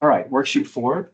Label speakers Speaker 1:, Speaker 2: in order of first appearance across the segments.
Speaker 1: All right, worksheet 4.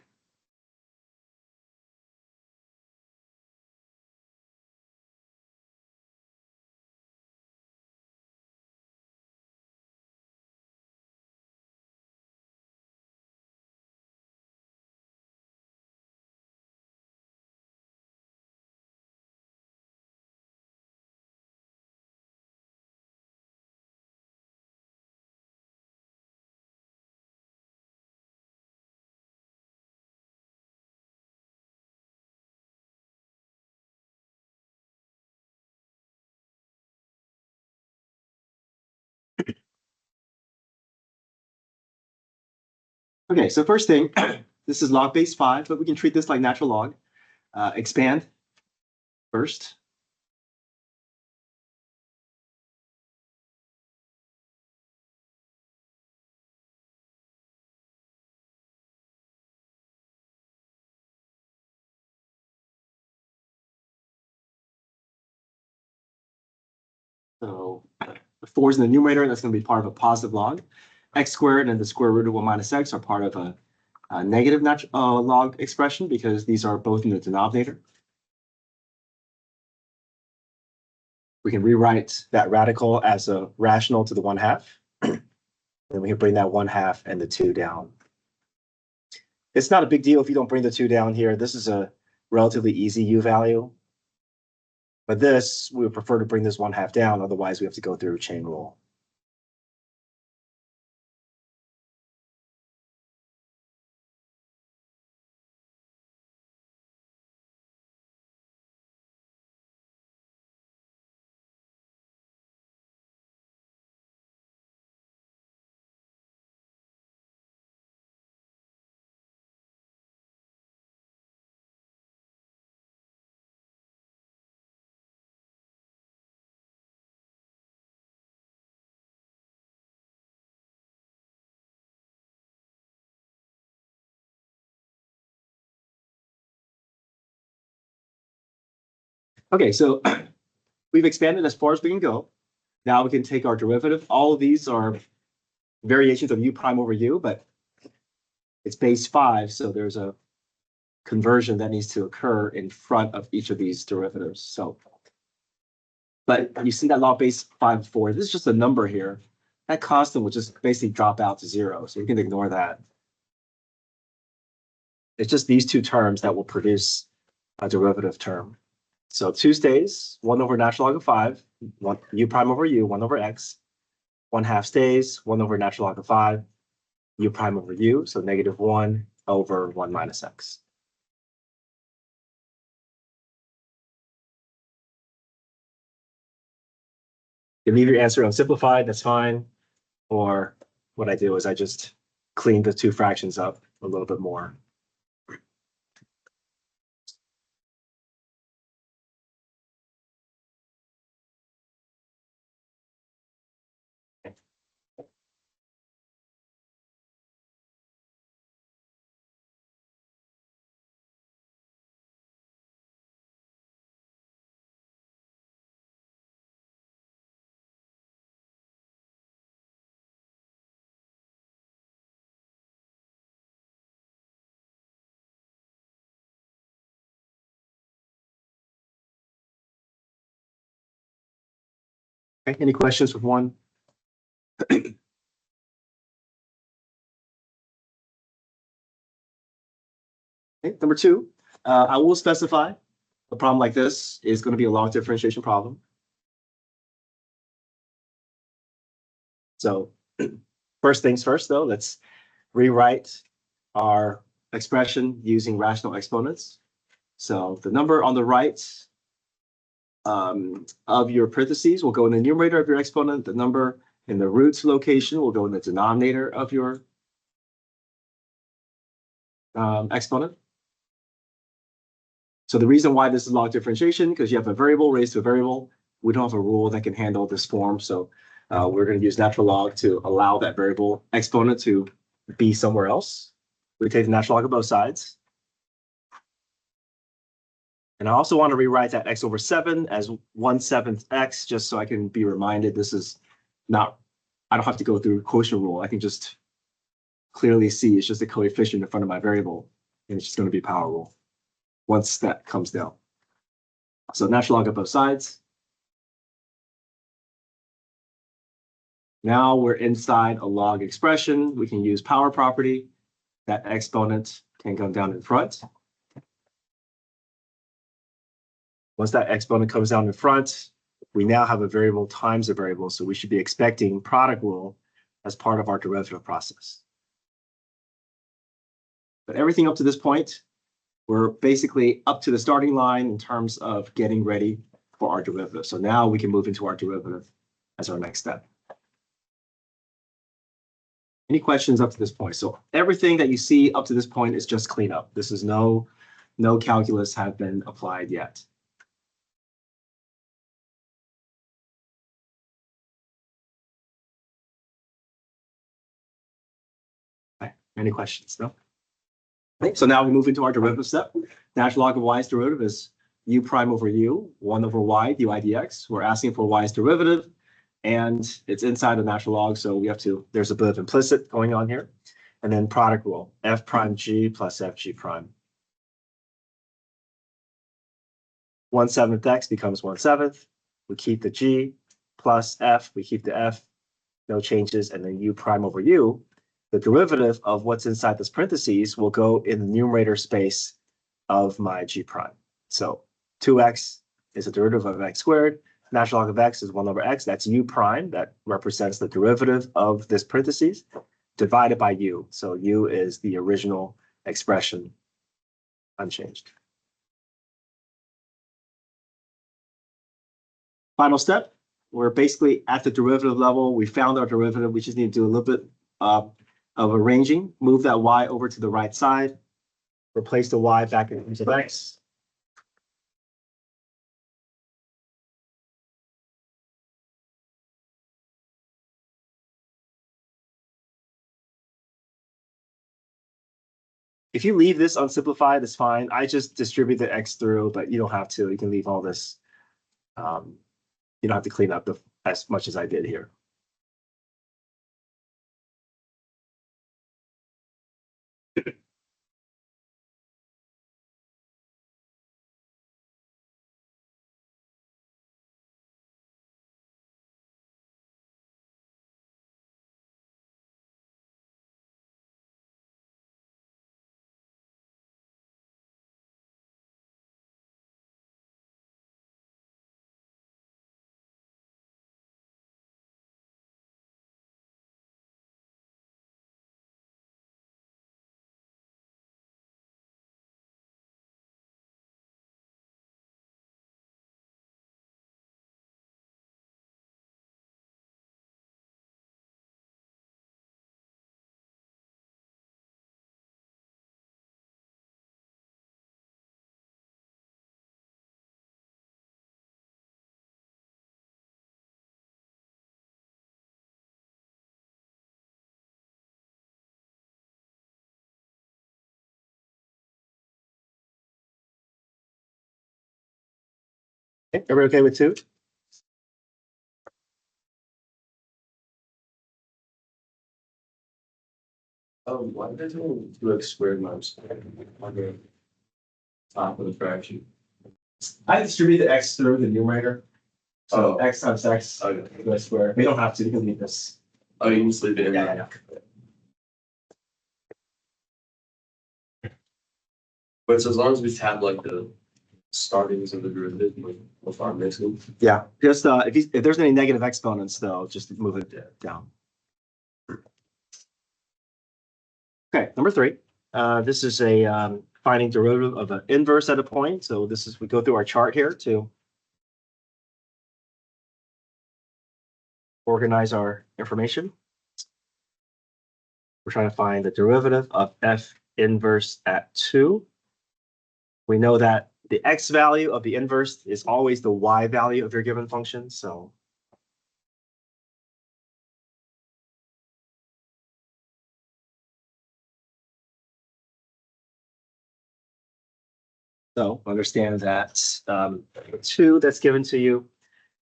Speaker 1: Okay, so first thing, this is log base 5, but we can treat this like natural log. Expand first. So 4 is in the numerator, that's going to be part of a positive log. X squared and the square root of 1 minus x are part of a negative log expression because these are both in the denominator. We can rewrite that radical as a rational to the 1/2. Then we can bring that 1/2 and the 2 down. It's not a big deal if you don't bring the 2 down here. This is a relatively easy u value. But this, we would prefer to bring this 1/2 down. Otherwise, we have to go through a chain rule. Okay, so we've expanded as far as we can go. Now we can take our derivative. All of these are variations of u prime over u, but it's base 5, so there's a conversion that needs to occur in front of each of these derivatives. So, but you see that log base 5 4. This is just a number here. That constant will just basically drop out to 0, so you can ignore that. It's just these two terms that will produce a derivative term. So 2 stays, 1 over natural log of 5, 1 u prime over u, 1 over x. 1/2 stays, 1 over natural log of 5, u prime over u, so -1 over 1 minus x. You leave your answer unsimplified, that's fine. Or what I do is I just clean the 2 fractions up a little bit more. Okay, any questions with 1? Okay, number 2, I will specify a problem like this is going to be a log differentiation problem. So first things first, though, let's rewrite our expression using rational exponents. So the number on the right of your parentheses will go in the numerator of your exponent. The number in the roots location will go in the denominator of your exponent. So the reason why this is log differentiation, because you have a variable raised to a variable. We don't have a rule that can handle this form. So we're going to use natural log to allow that variable exponent to be somewhere else. We take the natural log of both sides. And I also want to rewrite that x over 7 as 1/7 x, just so I can be reminded this is not, I don't have to go through quotient rule. I can just clearly see it's just a coefficient in front of my variable, and it's just going to be power rule once that comes down. So natural log of both sides. Now we're inside a log expression. We can use power property. That exponent can come down in front. Once that exponent comes down in front, we now have a variable times a variable, so we should be expecting product rule as part of our derivative process. But everything up to this point, we're basically up to the starting line in terms of getting ready for our derivative. So now we can move into our derivative as our next step. Any questions up to this point? So everything that you see up to this point is just cleanup. This is no calculus have been applied yet. Okay. Any questions? No? Okay. So now we move into our derivative step. Natural log of y's derivative is u prime over u, 1 over y, dy dx. We're asking for y's derivative, and it's inside the natural log, so we have to, there's a bit of implicit going on here. And then product rule, f prime g plus f g prime. 1/7 x becomes 1/7. We keep the g plus f, we keep the f, no changes, and then u prime over u. The derivative of what's inside this parentheses will go in the numerator space of my g prime. So 2x is a derivative of x squared. Natural log of x is 1 over x. That's u prime. That represents the derivative of this parentheses divided by u. So u is the original expression, unchanged. Final step, we're basically at the derivative level. We found our derivative. We just need to do a little bit of arranging. Move that y over to the right side. Replace the y back in terms of x. If you leave this unsimplified, it's fine. I just distribute the x through, but you don't have to. You can leave all this. You don't have to clean up as much as I did here. Okay, everybody okay with 2? Why did I do 2x squared minus on the top of the fraction? I distribute the x through the numerator. So x times x squared. We don't have to. You can leave this. Oh, you can just leave it in. Yeah.
Speaker 2: But so as long as we have like the startings of the derivative, we'll start mixing.
Speaker 1: Yeah, just if there's any negative exponents, though, just move it down. Okay, number 3. This is a finding derivative of an inverse at a point. So this is, we go through our chart here to organize our information. We're trying to find the derivative of f inverse at 2. We know that the x value of the inverse is always the y value of your given function. So understand that 2 that's given to you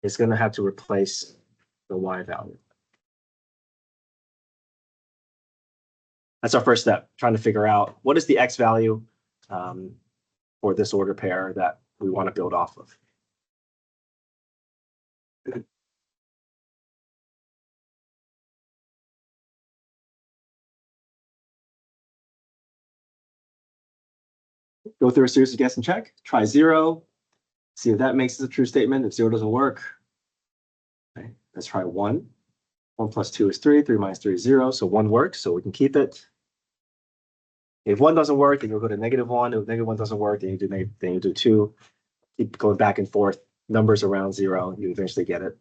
Speaker 1: is going to have to replace the y value. That's our first step, trying to figure out what is the x value for this order pair that we want to build off of. Go through a series of guess and check, try 0, see if that makes it a true statement. If 0 doesn't work, okay, let's try 1. 1 plus 2 is 3, 3 minus 3 is 0, so 1 works, so we can keep it. If 1 doesn't work, then you'll go to -1. If -1 doesn't work, then you do 2. Keep going back and forth, numbers around 0, you eventually get it.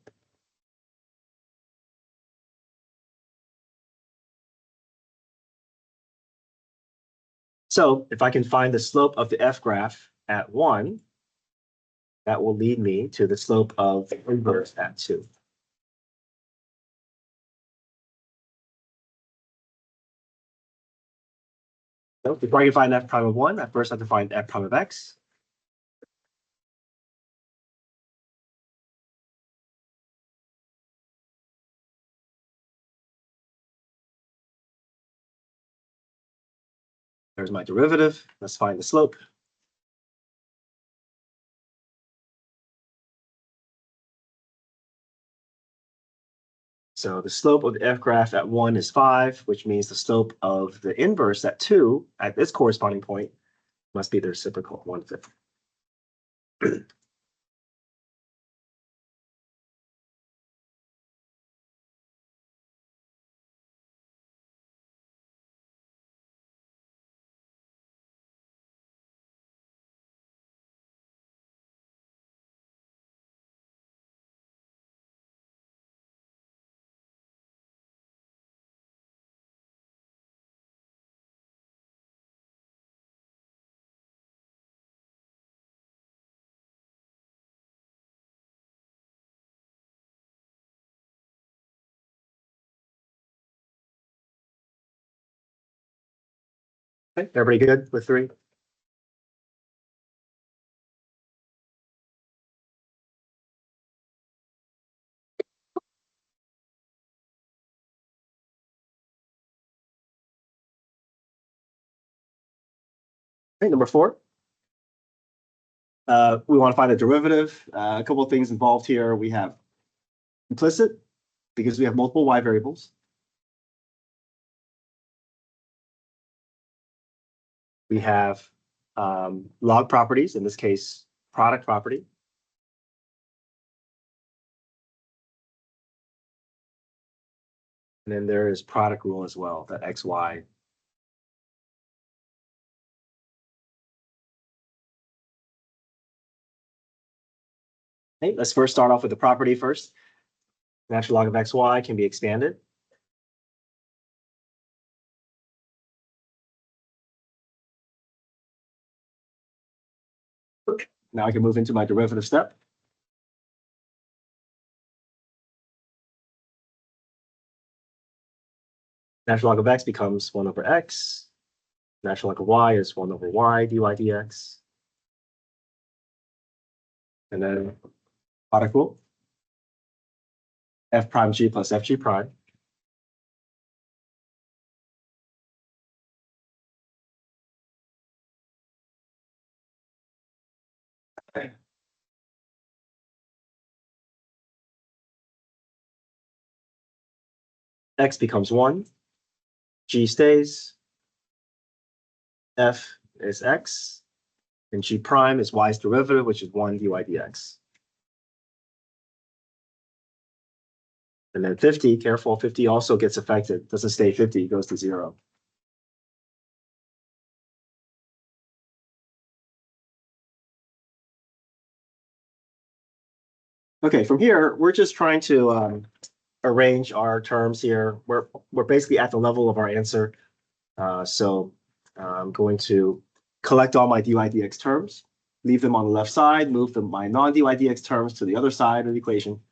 Speaker 1: So if I can find the slope of the f graph at 1, that will lead me to the slope of the inverse at 2. So before I can find f prime of 1, I first have to find f prime of x. There's my derivative. Let's find the slope. So the slope of the f graph at 1 is 5, which means the slope of the inverse at 2 at this corresponding point must be the reciprocal, 1/5. Okay, everybody good with 3? Okay, number 4. We want to find a derivative. A couple of things involved here. We have implicit, because we have multiple y variables. We have log properties, in this case, product property. And then there is product rule as well, that x, y. Okay, let's first start off with the property first. Natural log of xy can be expanded. Now I can move into my derivative step. Natural log of x becomes 1 over x. Natural log of y is 1 over y dy dx. And then product rule. F prime g plus fg prime. X becomes 1. G stays. F is x. And g prime is y's derivative, which is 1 dy dx. And then 50, careful, 50 also gets affected. Doesn't stay 50, it goes to 0. Okay, from here, we're just trying to arrange our terms here. We're basically at the level of our answer. So I'm going to collect all my dy dx terms, leave them on the left side, move my non-dy dx terms to the other side of the equation.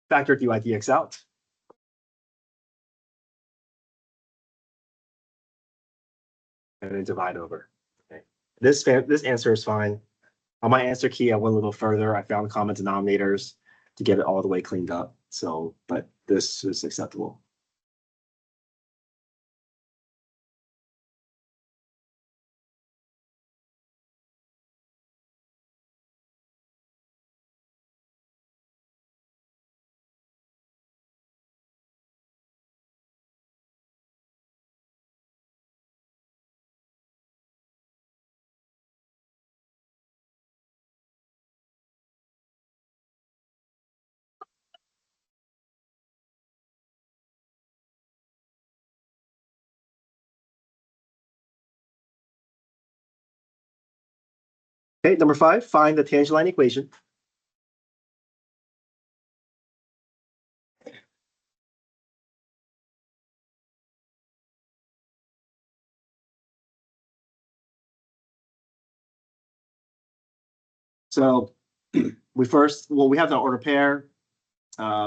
Speaker 1: Factor dy dx out. And then divide over. Okay. This answer is fine. On my answer key, I went a little further. I found common denominators to get it all the way cleaned up. So, but this is acceptable. Okay, number 5, find the tangent line equation. So we have the order pair.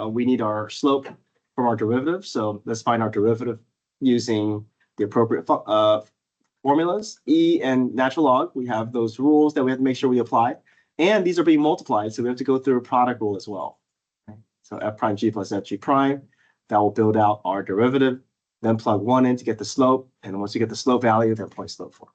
Speaker 1: We need our slope from our derivative. So let's find our derivative using the appropriate formulas. E and natural log, we have those rules that we have to make sure we apply. And these are being multiplied, so we have to go through a product rule as well. Okay. So f prime g plus f g prime, that will build out our derivative, then plug 1 in to get the slope. And once you get the slope value, then point slope form.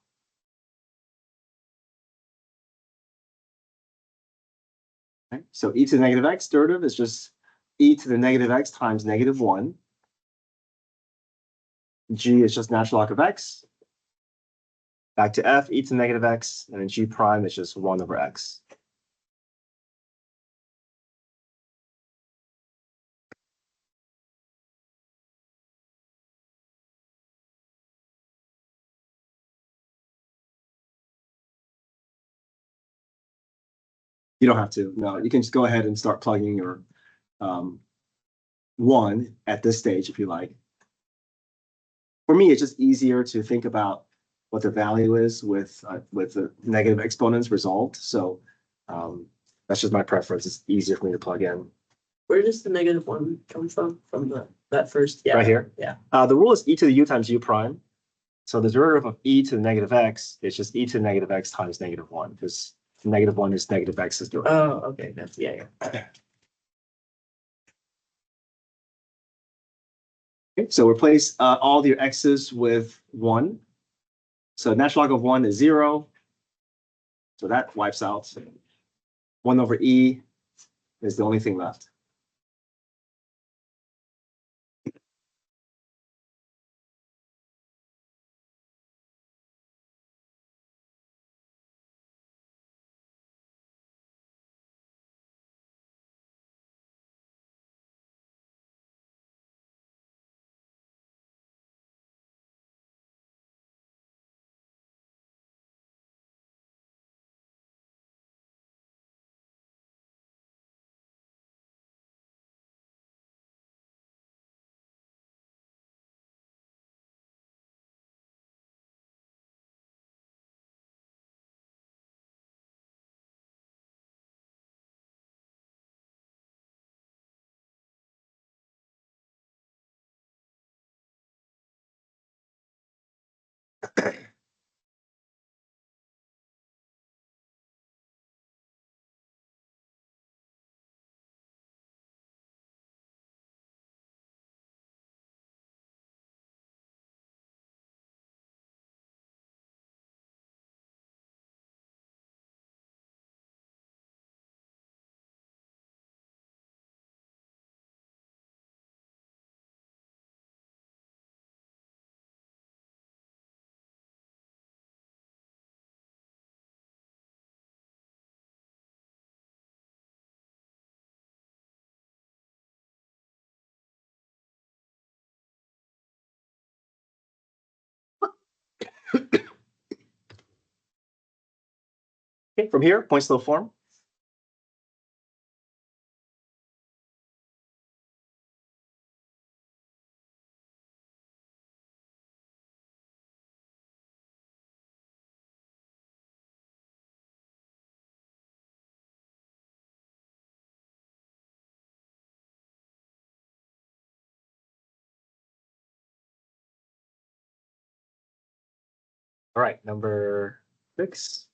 Speaker 1: Okay. So e to the negative x derivative is just e to the negative x times negative 1. G is just natural log of x. Back to f, e to the negative x, and then g prime is just 1 over x. You don't have to. No, you can just go ahead and start plugging your 1 at this stage if you like. For me, it's just easier to think about what the value is with the negative exponents resolved. So that's just my preference. It's easier for me to plug in.
Speaker 3: Where does the -1 come from? From that first? Yeah.
Speaker 1: Right here?
Speaker 3: Yeah.
Speaker 1: The rule is e to the u times u prime. So the derivative of e to the negative x is just e to the negative x times -1, because -1 is negative x's derivative.
Speaker 3: Oh, okay. That's yeah.
Speaker 1: Okay, so replace all your x's with 1. So natural log of 1 is 0. So that wipes out. 1 over e is the only thing left. Okay, from here, point slope form. All right, number 6.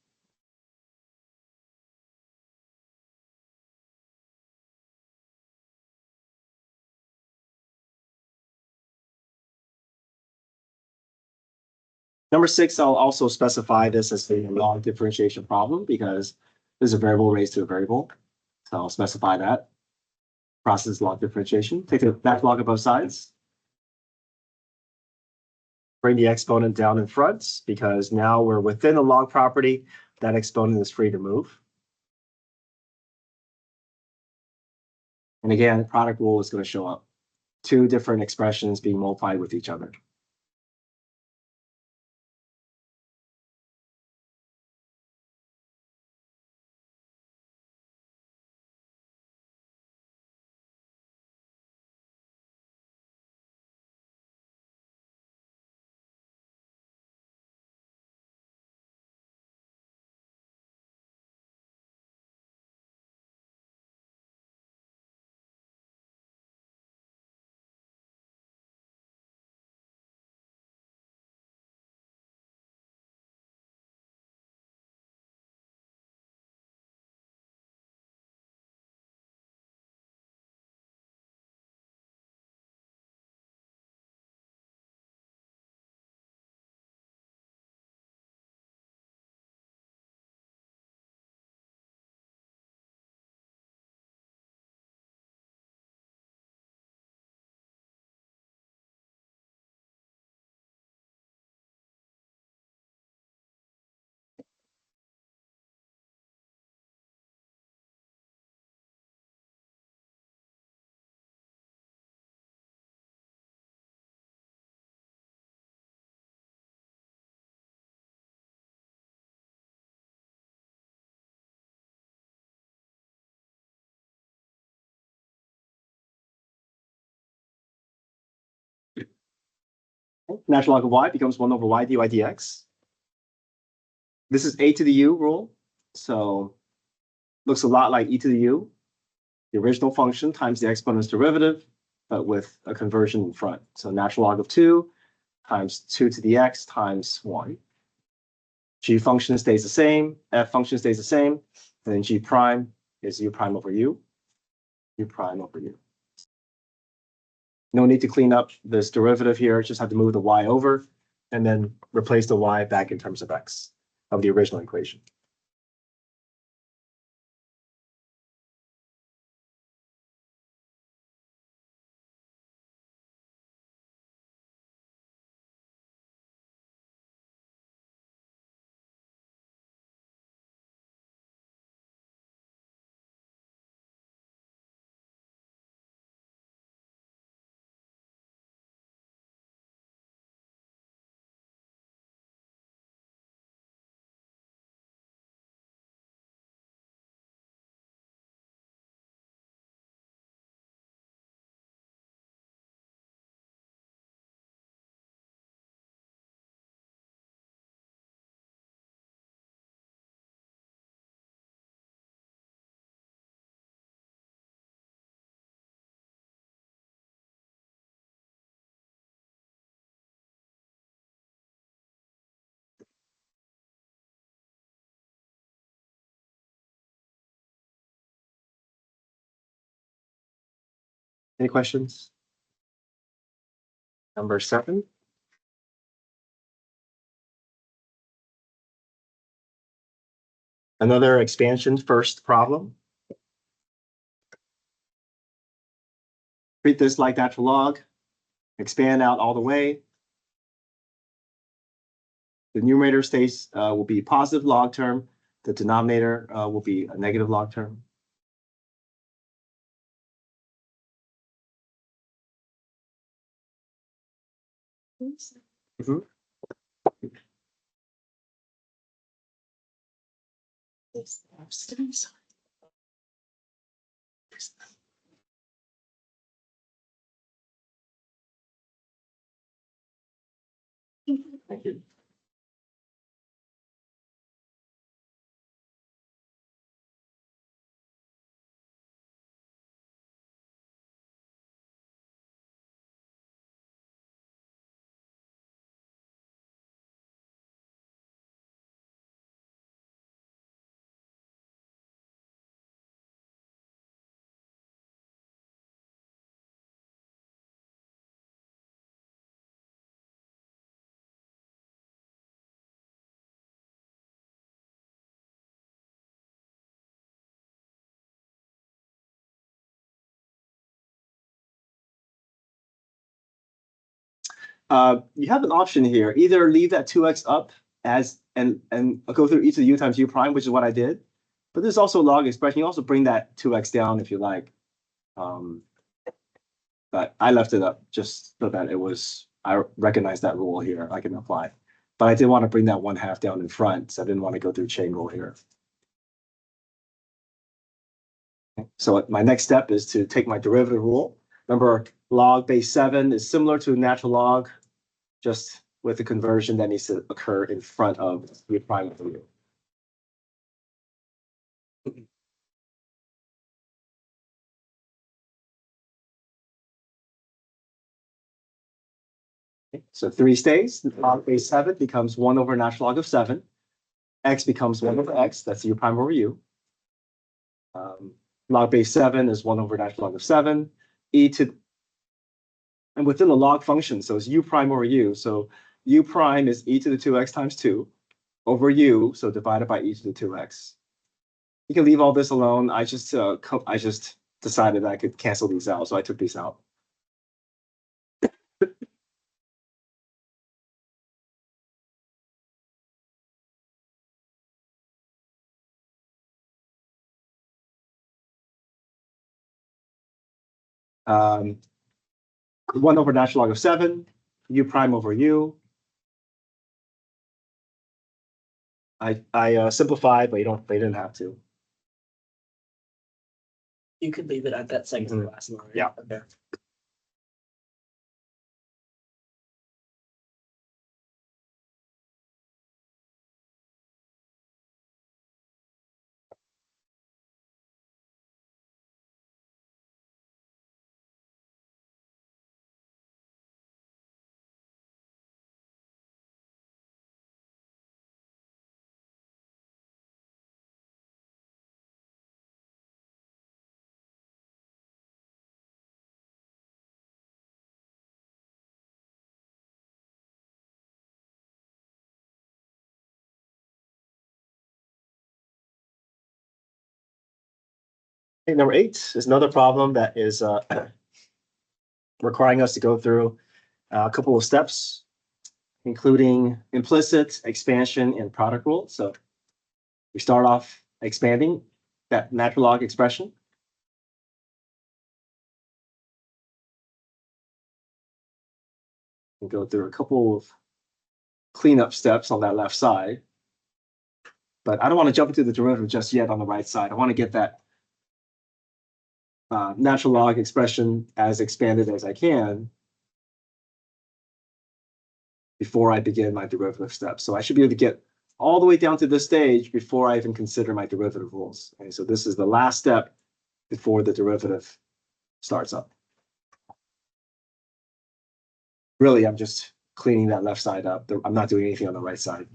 Speaker 1: Number 6, I'll also specify this as a log differentiation problem because there's a variable raised to a variable. So I'll specify that. Process log differentiation. Take the back log of both sides. Bring the exponent down in front because now we're within the log property. That exponent is free to move. And again, the product rule is going to show up. 2 different expressions being multiplied with each other. Natural log of y becomes 1 over y dy dx. This is a to the u rule. So looks a lot like e to the u, the original function times the exponent's derivative, but with a conversion in front. So natural log of 2 times 2 to the x times 1. G function stays the same, f function stays the same, and then g prime is u prime over u, u prime over u. No need to clean up this derivative here, just have to move the y over and then replace the y back in terms of x of the original equation. Any questions? Number 7. Another expansion first problem. Treat this like natural log, expand out all the way. The numerator stays will be positive log term. The denominator will be a negative log term. Mhm. Thank you. You have an option here. Either leave that 2x up as and go through each of the u times u prime, which is what I did. But there's also a log expression. You also bring that 2x down if you like. But I left it up just so that I recognize that rule here. I can apply. But I did want to bring that 1/2 down in front, so I didn't want to go through chain rule here. So my next step is to take my derivative rule. Remember, log base 7 is similar to natural log, just with the conversion that needs to occur in front of u prime over u. So 3 stays. Log base 7 becomes 1 over natural log of 7. X becomes 1 over x. That's u prime over u. Log base 7 is 1 over natural log of 7. And within the log function, so it's u prime over u. So u prime is e to the 2x times 2 over u, so divided by e to the 2x. You can leave all this alone. I just decided I could cancel these out, so I took these out. Um, 1 over natural log of 7, u prime over u. I simplified, but they didn't have to.
Speaker 3: You could leave it at that second
Speaker 1: Mhm.
Speaker 3: to last line.
Speaker 1: Yeah.
Speaker 3: Okay.
Speaker 1: Okay, number 8 is another problem that is requiring us to go through a couple of steps, including implicit, expansion, and product rule. So we start off expanding that natural log expression. We'll go through a couple of cleanup steps on that left side. But I don't want to jump into the derivative just yet on the right side. I want to get that natural log expression as expanded as I can before I begin my derivative steps. So I should be able to get all the way down to this stage before I even consider my derivative rules. Okay, so this is the last step before the derivative starts up. Really, I'm just cleaning that left side up. I'm not doing anything on the right side.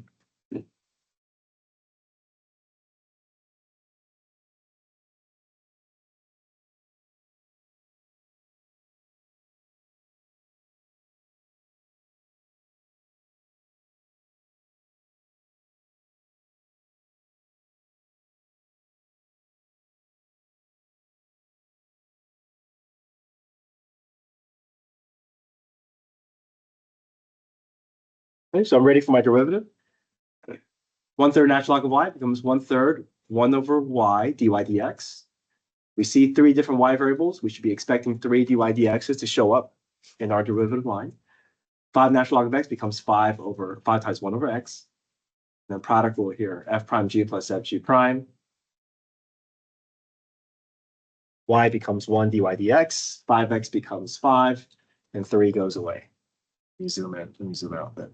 Speaker 1: Okay, so I'm ready for my derivative. 1/3 natural log of y becomes 1/3 1 over y dy dx. We see 3 different y variables. We should be expecting 3 dy dx's to show up in our derivative line. 5 natural log of x becomes 5 times 1 over x. And then product rule here, f prime g plus f g prime. Y becomes 1 dy dx, 5x becomes 5, and 3 goes away. Let me zoom in, let me zoom out a bit.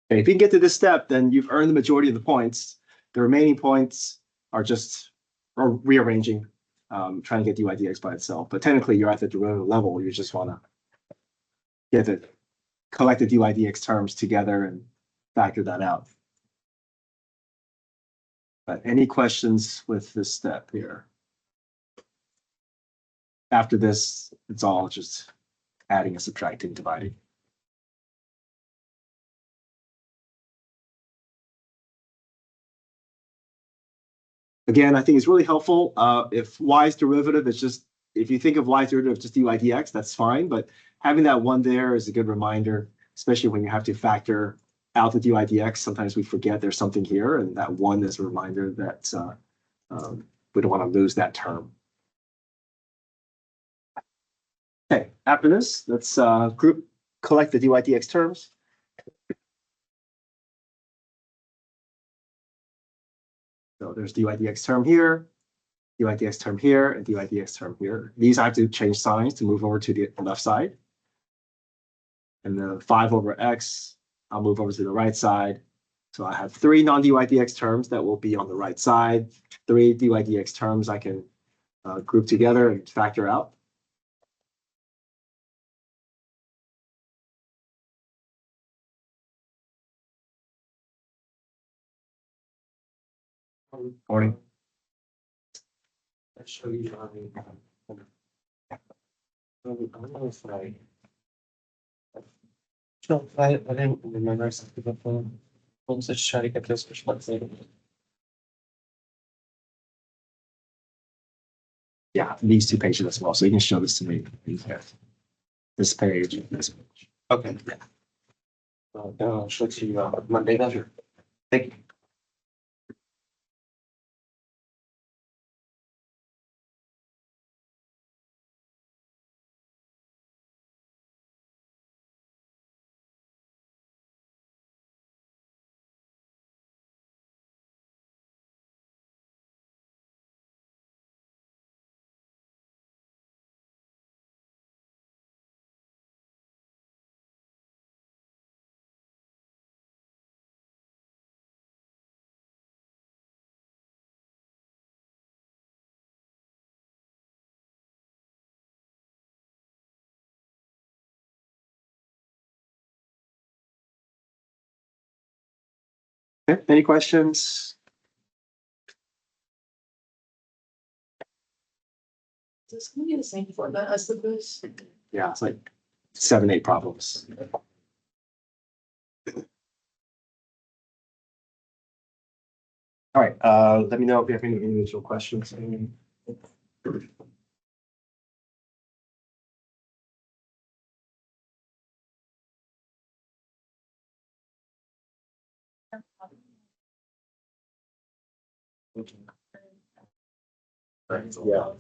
Speaker 1: Okay, if you can get to this step, then you've earned the majority of the points. The remaining points are just rearranging trying to get dy dx by itself. But technically, you're at the derivative level. You just want to collect the dy dx terms together and factor that out. But any questions with this step here? After this, it's all just adding and subtracting, dividing. Again, I think it's really helpful. If y's derivative is just, if you think of y's derivative just dy dx, that's fine. But having that one there is a good reminder, especially when you have to factor out the dy dx. Sometimes we forget there's something here, and that one is a reminder that we don't want to lose that term. Okay, after this, let's collect the dy dx terms. So there's dy dx term here, dy dx term here, and dy dx term here. These I have to change signs to move over to the left side. And the 5 over x, I'll move over to the right side. So I have 3 non-dy dx terms that will be on the right side. 3 dy dx terms I can group together and factor out. Morning.
Speaker 2: I'll show you. I don't know if I didn't remember something before. We'll just try to get this perspective.
Speaker 1: Yeah, these 2 pages as well. So you can show this to me. This page, this page.
Speaker 2: Okay. Yeah. I'll show it to you Monday then. Thank you.
Speaker 1: Okay, any questions?
Speaker 3: Is this gonna be the same format as the quiz?
Speaker 1: Yeah, it's like 7, 8 problems. All right, let me know if you have any individual questions. Yeah.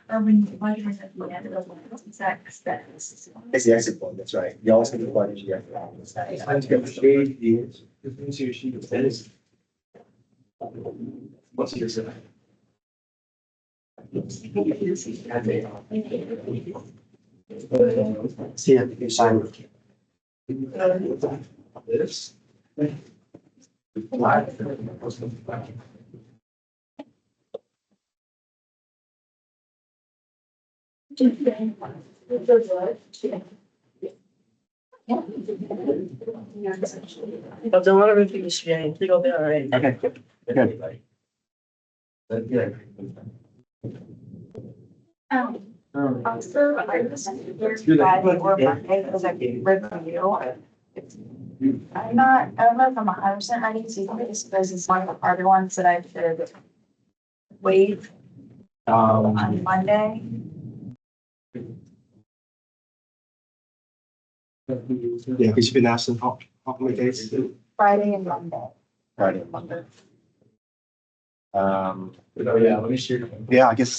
Speaker 4: Or when you measure at the end of the exact steps.
Speaker 1: It's the exit point, that's right. You always can define it. What's your say? See it, you sign. This.
Speaker 3: I've done a lot of reviews today. I think I'll be all right.
Speaker 1: Okay, good.
Speaker 4: Also, I was here Friday or Monday because I review. I don't know if I'm 100% ready to do this because it's one of the harder ones that I should wait on Monday.
Speaker 1: Yeah, because you've been asking how many days?
Speaker 4: Friday and Monday.
Speaker 1: Friday and Monday.
Speaker 2: Yeah, let me share.
Speaker 1: Yeah, I guess